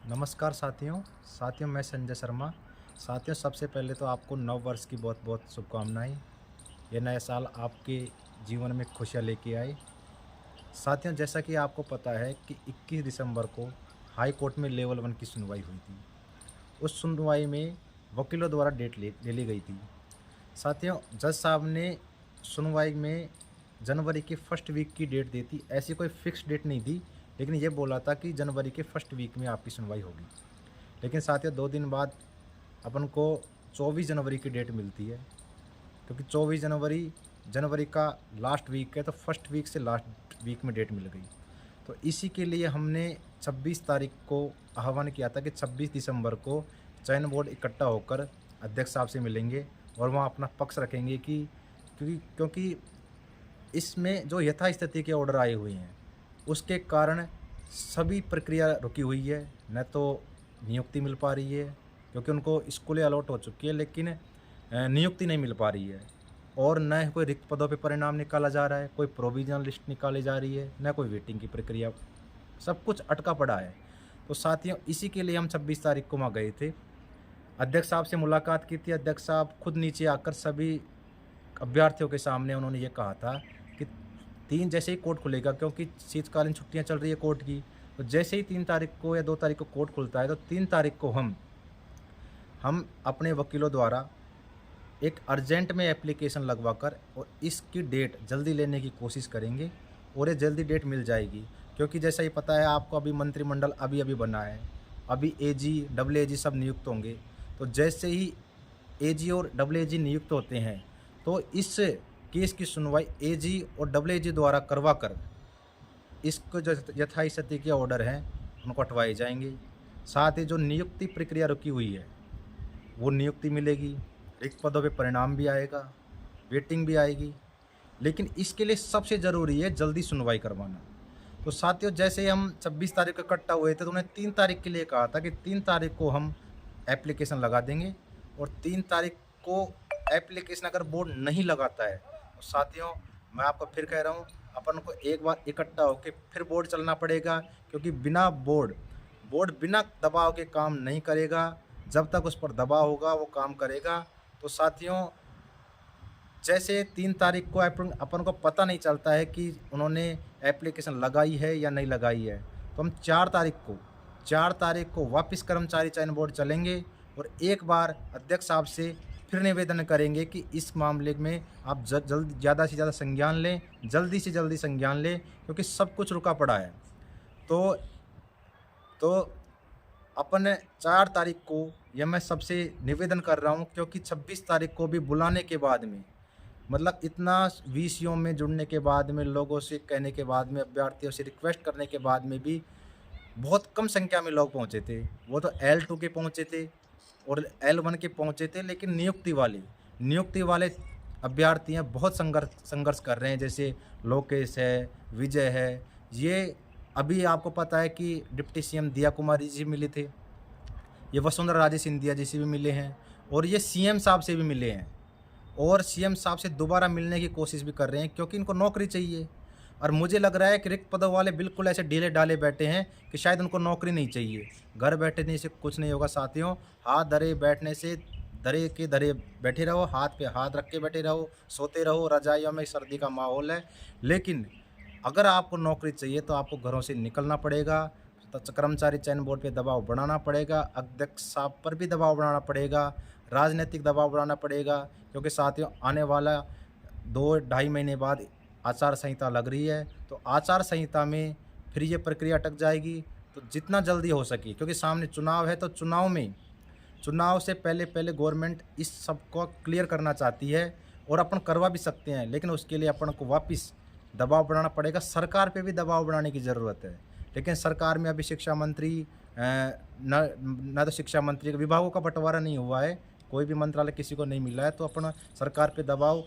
नमस्कार साथियों मैं संजय शर्मा। साथियों, सबसे पहले तो आपको नव वर्ष की बहुत बहुत शुभकामनाएं। ये नया साल आपके जीवन में खुशियां लेके आए। साथियों, जैसा कि आपको पता है कि 21 दिसंबर को हाई कोर्ट में लेवल 1 की सुनवाई हुई थी। उस सुनवाई में वकीलों द्वारा डेट ले ली गई थी। साथियों, जज साहब ने सुनवाई में जनवरी के फर्स्ट वीक की डेट दी थी। ऐसी कोई फिक्स डेट नहीं दी, लेकिन ये बोला था कि जनवरी के फर्स्ट वीक में आपकी सुनवाई होगी। लेकिन साथियों, 2 दिन बाद अपन को 24 जनवरी की डेट मिलती है, क्योंकि 24 जनवरी जनवरी का लास्ट वीक है, तो फर्स्ट वीक से लास्ट वीक में डेट मिल गई। तो इसी के लिए हमने 26 तारीख को आह्वान किया था कि 26 दिसंबर को चयन बोर्ड इकट्ठा होकर अध्यक्ष साहब से मिलेंगे और वहाँ अपना पक्ष रखेंगे कि क्योंकि इसमें जो यथास्थिति के ऑर्डर आए हुए हैं, उसके कारण सभी प्रक्रिया रुकी हुई है। न तो नियुक्ति मिल पा रही है, क्योंकि उनको स्कूलें अलॉट हो चुकी है, लेकिन नियुक्ति नहीं मिल पा रही है। और न कोई रिक्त पदों पे परिणाम निकाला जा रहा है, कोई प्रोविजनल लिस्ट निकाली जा रही है, न कोई वेटिंग की प्रक्रिया। सब कुछ अटका पड़ा है। तो साथियों, इसी के लिए हम 26 तारीख को वहाँ गए थे। अध्यक्ष साहब से मुलाकात की थी। अध्यक्ष साहब खुद नीचे आकर सभी अभ्यर्थियों के सामने उन्होंने ये कहा था कि 3 जैसे ही कोर्ट खुलेगा, क्योंकि शीतकालीन छुट्टियां चल रही है कोर्ट की, तो जैसे ही 3 तारीख को या 2 तारीख को कोर्ट खुलता है, तो 3 तारीख को हम अपने वकीलों द्वारा एक अर्जेंट में एप्लीकेशन लगवाकर और इसकी डेट जल्दी लेने की कोशिश करेंगे, और ये जल्दी डेट मिल जाएगी। क्योंकि जैसा ही पता है आपको, अभी मंत्रिमंडल अभी बना है, अभी एजी डबल एजी सब नियुक्त होंगे। तो जैसे ही एजी और डबल एजी नियुक्त होते हैं, तो इस केस की सुनवाई एजी और डबल एजी द्वारा करवा कर इसको जो यथास्थिति के ऑर्डर हैं उनको हटवाए जाएंगे। साथ ही जो नियुक्ति प्रक्रिया रुकी हुई है, वो नियुक्ति मिलेगी, रिक्त पदों पे परिणाम भी आएगा, वेटिंग भी आएगी। लेकिन इसके लिए सबसे ज़रूरी है जल्दी सुनवाई करवाना। तो साथियों, जैसे हम 26 तारीख को इकट्ठा हुए थे, तो उन्हें 3 तारीख के लिए कहा था कि 3 तारीख को हम एप्लीकेशन लगा देंगे, और 3 तारीख को एप्लीकेशन अगर बोर्ड नहीं लगाता है, तो साथियों मैं आपको फिर कह रहा हूँ, अपन को एक बार इकट्ठा होकर फिर बोर्ड चलना पड़ेगा। क्योंकि बिना बोर्ड बिना दबाव के काम नहीं करेगा। जब तक उस पर दबाव होगा वो काम करेगा। तो साथियों, जैसे 3 तारीख को अपन को पता नहीं चलता है कि उन्होंने एप्लीकेशन लगाई है या नहीं लगाई है, तो हम 4 तारीख को वापस कर्मचारी चयन बोर्ड चलेंगे और एक बार अध्यक्ष साहब से फिर निवेदन करेंगे कि इस मामले में आप ज़्यादा से ज़्यादा संज्ञान लें, जल्दी से जल्दी संज्ञान लें, क्योंकि सब कुछ रुका पड़ा है। तो तो अपन 4 तारीख को, यह मैं सबसे निवेदन कर रहा हूँ, क्योंकि 26 तारीख को भी बुलाने के बाद में, मतलब इतना वीसीओ में जुड़ने के बाद में, लोगों से कहने के बाद में, अभ्यर्थियों से रिक्वेस्ट करने के बाद में भी बहुत कम संख्या में लोग पहुँचे थे। वो तो L2 के पहुँचे थे और L1 के पहुँचे थे, लेकिन नियुक्ति वाले अभ्यर्थी हैं, बहुत संघर्ष कर रहे हैं। जैसे लोकेश है, विजय है। ये अभी आपको पता है कि डिप्टी सीएम दिया कुमारी जी मिले थे, ये वसुंधरा राजे सिंधिया जी से भी मिले हैं, और ये सीएम साहब से भी मिले हैं, और सीएम साहब से दोबारा मिलने की कोशिश भी कर रहे हैं, क्योंकि इनको नौकरी चाहिए। और मुझे लग रहा है कि रिक्त पदों वाले बिल्कुल ऐसे ढीले ढाले बैठे हैं कि शायद उनको नौकरी नहीं चाहिए। घर बैठने से कुछ नहीं होगा साथियों। हाथ धरे बैठने से धरे के धरे बैठे रहो, हाथ पे हाथ रख के बैठे रहो, सोते रहो, रजाइयों में सर्दी का माहौल है। लेकिन अगर आपको नौकरी चाहिए तो आपको घरों से निकलना पड़ेगा। तो कर्मचारी चयन बोर्ड पे दबाव बढ़ाना पड़ेगा, अध्यक्ष साहब पर भी दबाव बढ़ाना पड़ेगा, राजनीतिक दबाव बढ़ाना पड़ेगा। क्योंकि साथियों, आने वाला 2-2.5 महीने बाद आचार संहिता लग रही है, तो आचार संहिता में फिर ये प्रक्रिया अटक जाएगी। तो जितना जल्दी हो सके, क्योंकि सामने चुनाव है, तो चुनाव से पहले गवर्नमेंट इस सब को क्लियर करना चाहती है, और अपन करवा भी सकते हैं। लेकिन उसके लिए अपन को वापस दबाव बढ़ाना पड़ेगा, सरकार पे भी दबाव बढ़ाने की ज़रूरत है। लेकिन सरकार में अभी शिक्षा मंत्री न तो शिक्षा मंत्री के विभागों का बंटवारा नहीं हुआ है, कोई भी मंत्रालय किसी को नहीं मिला है, तो अपन सरकार पे दबाव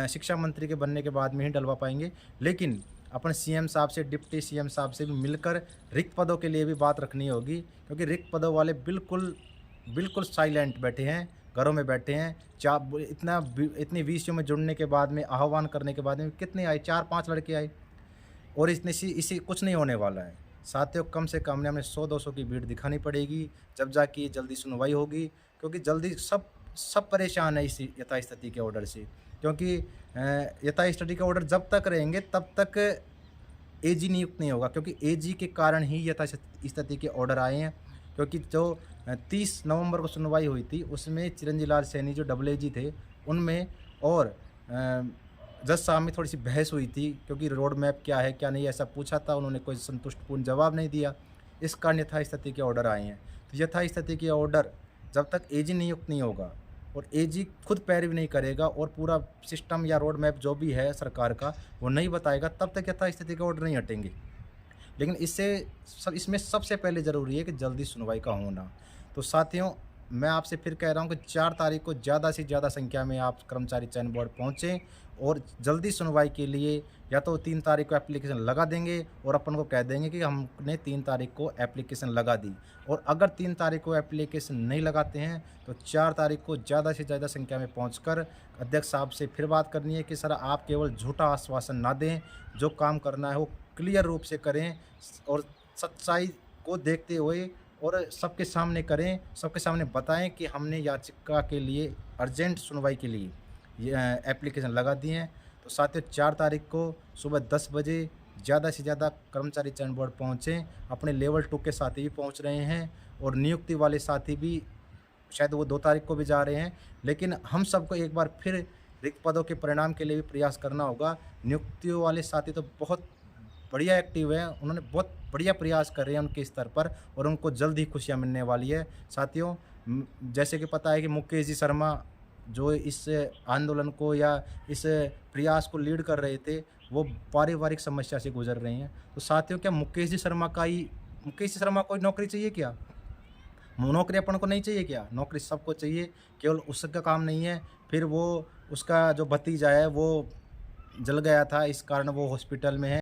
शिक्षा मंत्री के बनने के बाद में ही डलवा पाएंगे। लेकिन अपन सीएम साहब से, डिप्टी सीएम साहब से भी मिलकर रिक्त पदों के लिए भी बात रखनी होगी, क्योंकि रिक्त पदों वाले बिल्कुल साइलेंट बैठे हैं, घरों में बैठे हैं। इतने वीसीओ में जुड़ने के बाद में, आह्वान करने के बाद में कितने आए, 4-5 लड़के आए, और इसी कुछ नहीं होने वाला है। साथियों कम से कम हमें 100-200 की भीड़ दिखानी पड़ेगी, जब जाके जल्दी सुनवाई होगी, क्योंकि जल्दी सब परेशान है इस यथास्थिति के ऑर्डर से। क्योंकि यथास्थिति के ऑर्डर जब तक रहेंगे तब तक एजी नियुक्त नहीं होगा, क्योंकि एजी के कारण ही यथास्थिति के ऑर्डर आए हैं। क्योंकि जो 30 नवंबर को सुनवाई हुई थी, उसमें चिरंजीव लाल सैनी जो डबल एजी थे, उनमें और जज साहब में थोड़ी-सी बहस हुई थी, क्योंकि रोड मैप क्या है, क्या नहीं, ऐसा पूछा था, उन्होंने कोई संतुष्टिपूर्ण जवाब नहीं दिया। इस कारण यथास्थिति के ऑर्डर आए हैं। तो यथास्थिति के ऑर्डर जब तक एजी नियुक्त नहीं होगा और एजी खुद पैरवी नहीं करेगा और पूरा सिस्टम या रोड मैप जो भी है सरकार का, वो नहीं बताएगा, तब तक यथास्थिति के ऑर्डर नहीं हटेंगे। लेकिन इसमें सबसे पहले ज़रूरी है कि जल्दी सुनवाई का होना। तो साथियों, मैं आपसे फिर कह रहा हूँ कि 4 तारीख को ज़्यादा से ज़्यादा संख्या में आप कर्मचारी चयन बोर्ड पहुँचें और जल्दी सुनवाई के लिए या तो 3 तारीख को एप्लीकेशन लगा देंगे और अपन को कह देंगे कि हमने 3 तारीख को एप्लीकेशन लगा दी। और अगर 3 तारीख को एप्लीकेशन नहीं लगाते हैं तो 4 तारीख को ज़्यादा से ज़्यादा संख्या में पहुंचकर अध्यक्ष साहब से फिर बात करनी है कि सर आप केवल झूठा आश्वासन ना दें, जो काम करना है वो क्लियर रूप से करें और सच्चाई को देखते हुए और सबके सामने करें, सबके सामने बताएं कि हमने याचिका के लिए अर्जेंट सुनवाई के लिए ये एप्लीकेशन लगा दी हैं। तो साथियों 4 तारीख को सुबह 10 बजे ज़्यादा से ज़्यादा कर्मचारी चयन बोर्ड पहुँचें। अपने लेवल 2 के साथी भी पहुँच रहे हैं और नियुक्ति वाले साथी भी शायद वो 2 तारीख को भी जा रहे हैं। लेकिन हम सबको एक बार फिर रिक्त पदों के परिणाम के लिए भी प्रयास करना होगा। नियुक्तियों वाले साथी तो बहुत बढ़िया एक्टिव है, उन्होंने बहुत बढ़िया प्रयास कर रहे हैं उनके स्तर पर और उनको जल्द ही खुशियाँ मिलने वाली है। साथियों, जैसे कि पता है कि मुकेश जी शर्मा जो इस आंदोलन को या इस प्रयास को लीड कर रहे थे, वो पारिवारिक समस्या से गुजर रहे हैं। तो साथियों, क्या मुकेश जी शर्मा को नौकरी चाहिए क्या? नौकरी अपन को नहीं चाहिए क्या? नौकरी सबको चाहिए, केवल उसका काम नहीं है। फिर वो उसका जो भतीजा है वो जल गया था, इस कारण वो हॉस्पिटल में है।